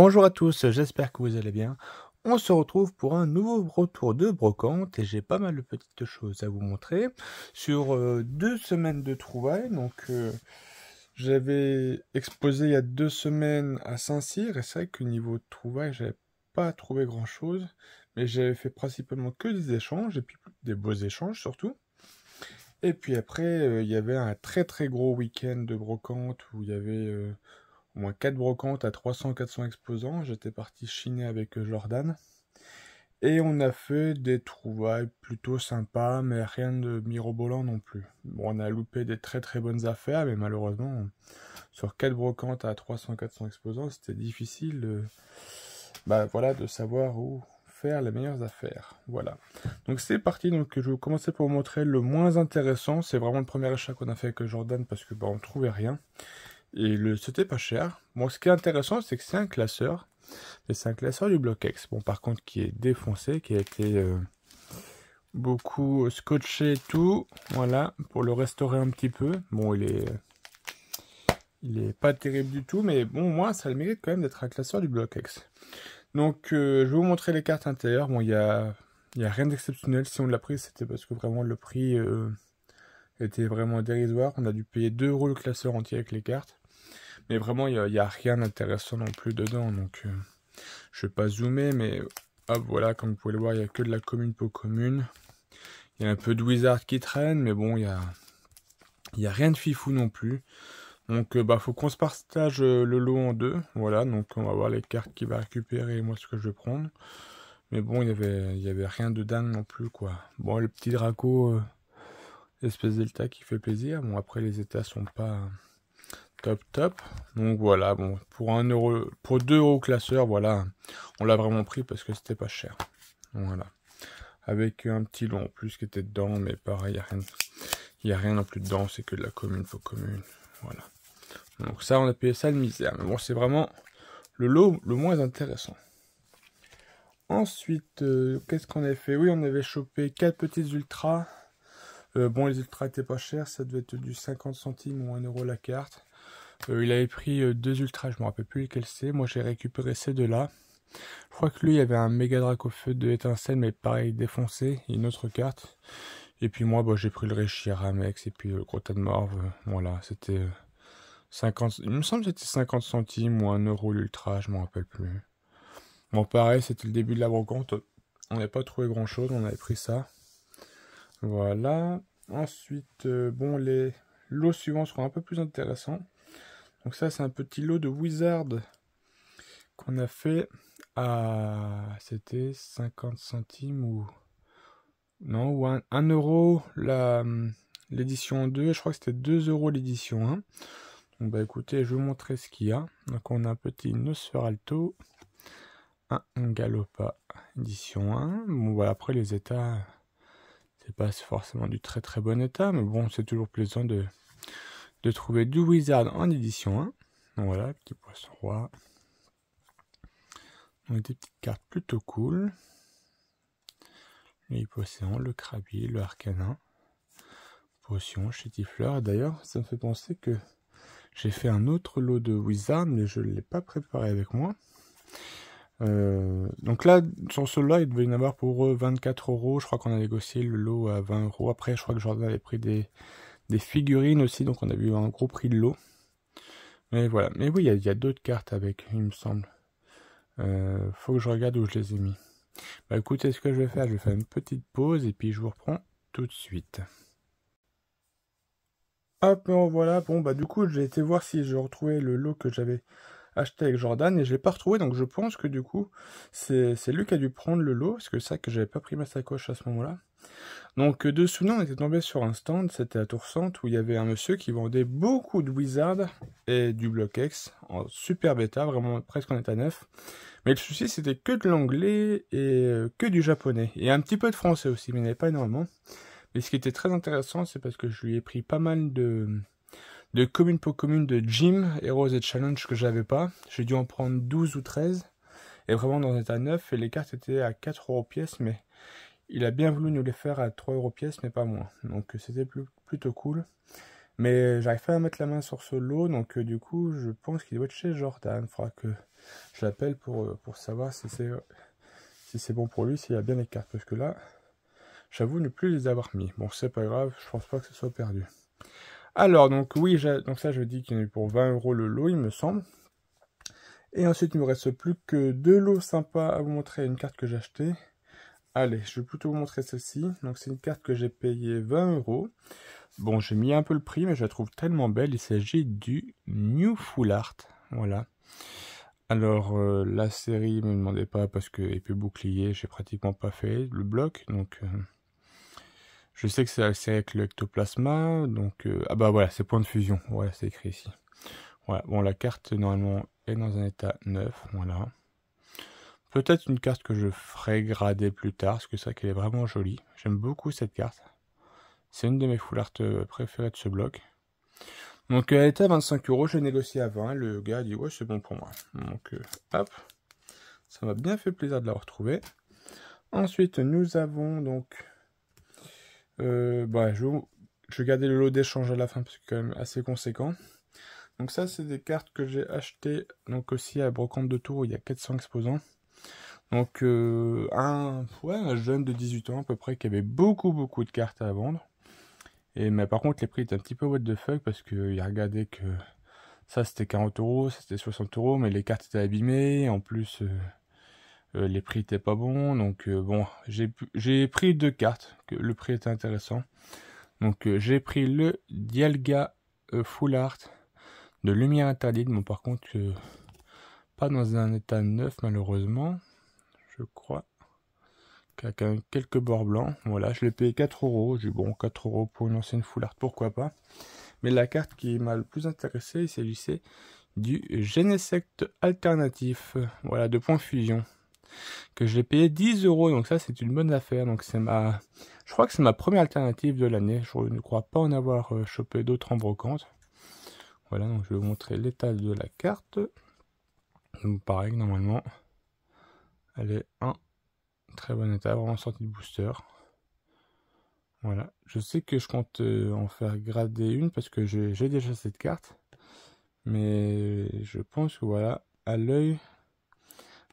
Bonjour à tous, j'espère que vous allez bien. On se retrouve pour un nouveau retour de brocante et j'ai pas mal de petites choses à vous montrer sur 2 semaines de trouvailles. J'avais exposé il y a 2 semaines à Saint-Cyr et c'est vrai que niveau de trouvailles, j'avais pas trouvé grand-chose, mais j'avais fait principalement que des échanges et puis des beaux échanges surtout. Et puis après, il y avait un très très gros week-end de brocante où il y avait au moins 4 brocantes à 300-400 exposants. J'étais parti chiner avec Jordan. Et on a fait des trouvailles plutôt sympas, mais rien de mirobolant non plus. Bon, on a loupé des très très bonnes affaires, mais malheureusement, sur 4 brocantes à 300-400 exposants, c'était difficile de savoir où faire les meilleures affaires. Voilà. Donc c'est parti, donc je vais commencer pour vous montrer le moins intéressant. C'est vraiment le premier achat qu'on a fait avec Jordan parce que on trouvait rien. Et c'était pas cher. Bon, ce qui est intéressant, c'est que c'est un classeur. Et c'est un classeur du Block-X. Bon, par contre, qui est défoncé, qui a été beaucoup scotché et tout. Voilà, pour le restaurer un petit peu. Bon, il est pas terrible du tout, mais bon, moi, ça le mérite quand même d'être un classeur du Block-X. Donc, je vais vous montrer les cartes intérieures. Bon, il y a rien d'exceptionnel. Si on l'a pris, c'était parce que vraiment le prix était vraiment dérisoire. On a dû payer 2 € le classeur entier avec les cartes. Mais vraiment, il n'y a rien d'intéressant non plus dedans. Donc, je vais pas zoomer, mais hop, voilà, comme vous pouvez le voir, il n'y a que de la commune pour commune. Il y a un peu de wizard qui traîne, mais bon, il y a rien de fifou non plus. Donc, faut qu'on se partage le lot en deux. Voilà, donc on va voir les cartes qu'il va récupérer et moi ce que je vais prendre. Mais bon, il y avait rien de dingue non plus, quoi. Bon, le petit Draco, espèce delta qui fait plaisir. Bon, après, les états sont pas top. Donc voilà, bon, pour 1 €, pour 2 € classeur, voilà, on l'a vraiment pris parce que c'était pas cher. Voilà. Avec un petit lot en plus qui était dedans, mais pareil, il n'y a rien non plus dedans, c'est que de la commune pour commune. Voilà. Donc ça, on a payé ça de misère. Mais bon, c'est vraiment le lot le moins intéressant. Ensuite, qu'est-ce qu'on avait fait? Oui, on avait chopé 4 petites ultras. Bon, les ultras étaient pas chers, ça devait être du 50 centimes ou 1 € la carte. Il avait pris 2 ultras, je me rappelle plus lesquels c'est. Moi, j'ai récupéré ces deux-là. Je crois que lui, il y avait un méga Draco feu de étincelle, mais pareil, défoncé. Une autre carte. Et puis moi, j'ai pris le Réchi Ramex et puis le gros tas de morve. Voilà, c'était 50... Il me semble que c'était 50 centimes ou 1 € l'ultra, je me rappelle plus. Bon, pareil, c'était le début de la brocante. On n'avait pas trouvé grand-chose, on avait pris ça. Voilà. Ensuite, les lots suivants seront un peu plus intéressants. Donc ça, c'est un petit lot de Wizard qu'on a fait à... C'était 50 centimes ou... Non, ou 1 € l'édition 2. Je crois que c'était 2 € l'édition 1. Donc écoutez, je vais vous montrer ce qu'il y a. Donc on a un petit Nosferalto, un Galopa édition 1. Bon voilà, après les états, c'est pas forcément du très très bon état, mais bon, c'est toujours plaisant de trouver du Wizard en édition 1. Donc voilà, petit poisson roi. Donc des petites cartes plutôt cool. Le Hypocéan, le Krabi, le Arcanin, Potion, Chétifleur. D'ailleurs, ça me fait penser que j'ai fait un autre lot de Wizard, mais je ne l'ai pas préparé avec moi. Donc là, sur ce lot, il devait y en avoir pour 24 €. Je crois qu'on a négocié le lot à 20 €. Après, je crois que Jordan avait pris des figurines aussi, donc on a vu un gros prix de lot. Mais voilà. Mais oui, il y a d'autres cartes avec, il me semble. Faut que je regarde où je les ai mis. Écoutez, ce que je vais faire une petite pause et puis je vous reprends tout de suite. Hop, voilà. Bon, du coup, j'ai été voir si je retrouvais le lot que j'avais acheté avec Jordan et je l'ai pas retrouvé, donc je pense que du coup, c'est lui qui a dû prendre le lot, parce que c'est vrai que j'avais pas pris ma sacoche à ce moment-là. Donc, de soudain, on était tombé sur un stand, c'était à Tour-Centre, où il y avait un monsieur qui vendait beaucoup de Wizard et du Block-X en super bêta, vraiment presque en état neuf. Mais le souci, c'était que de l'anglais et que du japonais. Et un petit peu de français aussi, mais il n'y en avait pas énormément. Mais ce qui était très intéressant, c'est parce que je lui ai pris pas mal de commune pour commune de Gym, Heroes et Challenge que j'avais pas. J'ai dû en prendre 12 ou 13. Et vraiment dans un état neuf. Et les cartes étaient à 4 € pièce, mais il a bien voulu nous les faire à 3 € pièce, mais pas moins. Donc c'était plutôt cool. Mais j'arrive pas à mettre la main sur ce lot, donc du coup, je pense qu'il doit être chez Jordan. Il faudra que Je l'appelle pour savoir si c'est bon pour lui, s'il a bien les cartes. Parce que là, j'avoue ne plus les avoir mis. Bon, c'est pas grave, je pense pas que ce soit perdu. Alors, donc oui, donc ça, je dis qu'il y en a eu pour 20 € le lot, il me semble. Et ensuite, il me reste plus que 2 lots sympas à vous montrer. Une carte que j'ai achetée. Allez, je vais plutôt vous montrer celle-ci. Donc, c'est une carte que j'ai payée 20 €. Bon, j'ai mis un peu le prix, mais je la trouve tellement belle. Il s'agit du New Full Art. Voilà. Alors, la série, ne me demandez pas parce que épée bouclier, j'ai pratiquement pas fait le bloc. Donc, je sais que c'est la série avec le ectoplasma. Donc, ah bah voilà, c'est point de fusion. Voilà, c'est écrit ici. Voilà. Bon, la carte, normalement, est dans un état neuf. Voilà. Peut-être une carte que je ferai grader plus tard, parce que c'est vrai qu'elle est vraiment jolie. J'aime beaucoup cette carte. C'est une de mes full art préférées de ce bloc. Donc elle était à 25 €, j'ai négocié à 20. Le gars a dit ouais c'est bon pour moi. Donc hop, ça m'a bien fait plaisir de la retrouver. Ensuite nous avons donc, je vais garder le lot d'échange à la fin parce que c'est quand même assez conséquent. Donc ça c'est des cartes que j'ai achetées donc aussi à Brocante de Tours où il y a 400 exposants. Donc un jeune de 18 ans à peu près qui avait beaucoup de cartes à vendre. Mais par contre les prix étaient un petit peu what the fuck parce qu'il a regardé que ça c'était 40 €, ça c'était 60 €, mais les cartes étaient abîmées, en plus les prix étaient pas bons, donc bon, j'ai pris 2 cartes, que le prix était intéressant. Donc j'ai pris le Dialga Full Art de Lumière Interdite, bon par contre pas dans un état neuf malheureusement, je crois. Avec quelques bords blancs, voilà, je l'ai payé 4 €, j'ai dit bon 4 € pour une ancienne full art, pourquoi pas. Mais la carte qui m'a le plus intéressé, il s'agissait du Genesect alternatif, voilà, de point fusion, que je l'ai payé 10 €, donc ça c'est une bonne affaire, donc je crois que c'est ma première alternative de l'année, je ne crois pas en avoir chopé d'autres en brocante. Voilà, donc je vais vous montrer l'état de la carte, donc pareil, normalement, elle est en très bon état, vraiment sortie de booster. Voilà, je sais que je compte en faire grader une parce que j'ai déjà cette carte. Mais je pense que voilà, à l'œil,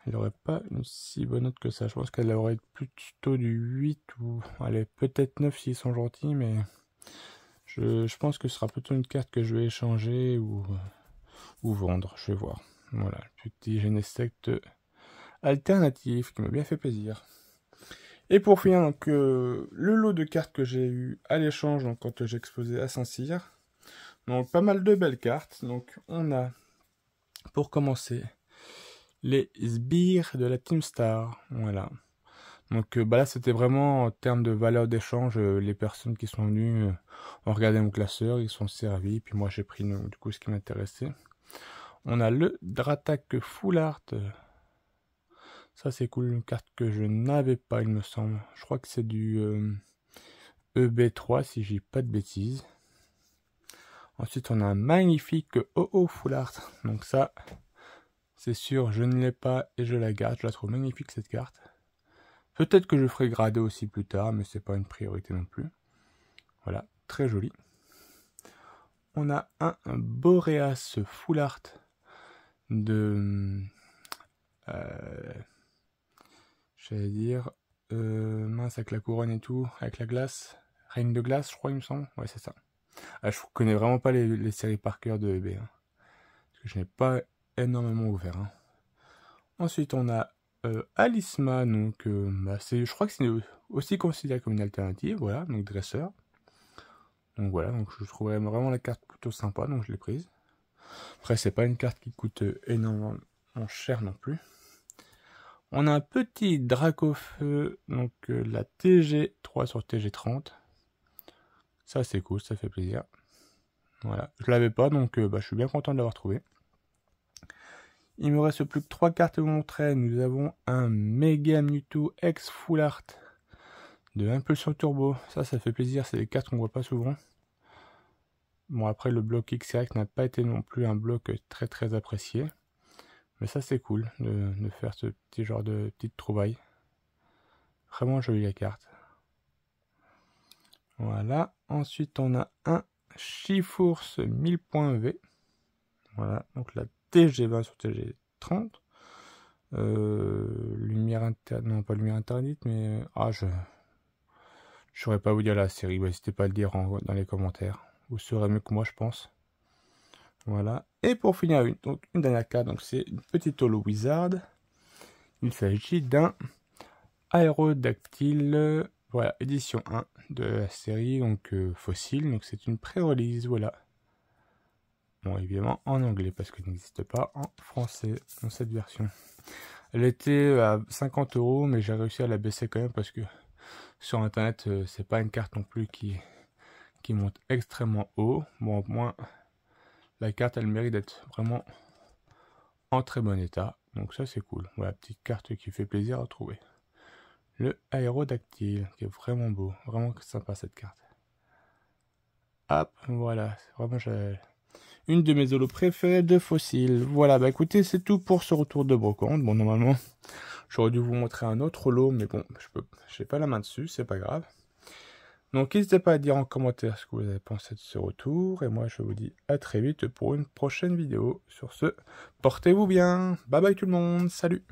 elle n'aurait pas une si bonne note que ça. Je pense qu'elle aurait plutôt du 8 ou allez, peut-être 9 s'ils sont gentils, mais je pense que ce sera plutôt une carte que je vais échanger ou vendre. Je vais voir. Voilà, le petit Genesect alternatif qui m'a bien fait plaisir. Et pour finir, donc, le lot de cartes que j'ai eu à l'échange donc, quand j'ai exposé à Saint-Cyr. Donc pas mal de belles cartes. Donc on a, pour commencer, les sbires de la Team Star. Voilà. Donc là c'était vraiment en termes de valeur d'échange. Les personnes qui sont venues ont regardé mon classeur, ils sont servis. Puis moi j'ai pris du coup ce qui m'intéressait. On a le Dratak Full Art. Ça c'est cool, une carte que je n'avais pas il me semble. Je crois que c'est du EB3 si je dis pas de bêtises. Ensuite on a un magnifique OO Full Art. Donc ça c'est sûr je ne l'ai pas et je la garde. Je la trouve magnifique cette carte. Peut-être que je ferai grader aussi plus tard, mais c'est pas une priorité non plus. Voilà, très joli. On a un Boreas Full Art de... j'allais dire... mince, avec la couronne et tout, avec la glace. Règne de glace, je crois, il me semble. Ouais, c'est ça. Ah, je connais vraiment pas les séries par cœur de EB. Hein, parce que je n'ai pas énormément ouvert. Hein. Ensuite, on a Alisma, donc je crois que c'est aussi considéré comme une alternative, voilà, donc dresseur. Donc voilà, donc je trouvais vraiment la carte plutôt sympa, donc je l'ai prise. Après, c'est pas une carte qui coûte énormément cher non plus. On a un petit Dracofeu, donc la TG3 sur TG30. Ça c'est cool, ça fait plaisir. Voilà, je l'avais pas, donc je suis bien content de l'avoir trouvé. Il me reste plus que 3 cartes à vous montrer. Nous avons un Mega Mewtwo X Full Art de Impulsion Turbo. Ça fait plaisir. C'est des cartes qu'on voit pas souvent. Bon, après, le bloc XY n'a pas été non plus un bloc très apprécié. Mais ça, c'est cool de faire ce petit genre de petite trouvaille. Vraiment jolie la carte. Voilà. Ensuite, on a un Shiforce 1000.V. Voilà. Donc la TG20 sur TG 30. Lumière interdite, non pas lumière interdite, mais je saurais pas vous dire la série. N'hésitez pas à le dire dans les commentaires. Vous saurez mieux que moi, je pense. Voilà. Et pour finir, une dernière carte. Donc c'est une petite Holo Wizard. Il s'agit d'un Aérodactyle. Voilà, édition 1 de la série, donc fossile. Donc c'est une pré-release, voilà. Bon, évidemment en anglais parce qu'elle n'existe pas en français dans cette version. Elle était à 50 €, mais j'ai réussi à la baisser quand même parce que sur internet, c'est pas une carte non plus qui monte extrêmement haut. Bon, au moins, la carte elle mérite d'être vraiment en très bon état. Donc ça c'est cool. Voilà, petite carte qui fait plaisir à trouver. Le Aérodactyle, qui est vraiment beau, vraiment sympa cette carte. Hop, voilà, c'est vraiment une de mes holos préférées de fossiles. Voilà, bah écoutez, c'est tout pour ce retour de brocante. Bon, normalement, j'aurais dû vous montrer un autre holo, mais bon, je n'ai pas la main dessus, c'est pas grave. Donc n'hésitez pas à dire en commentaire ce que vous avez pensé de ce retour. Et moi, je vous dis à très vite pour une prochaine vidéo. Sur ce, portez-vous bien. Bye bye tout le monde, salut!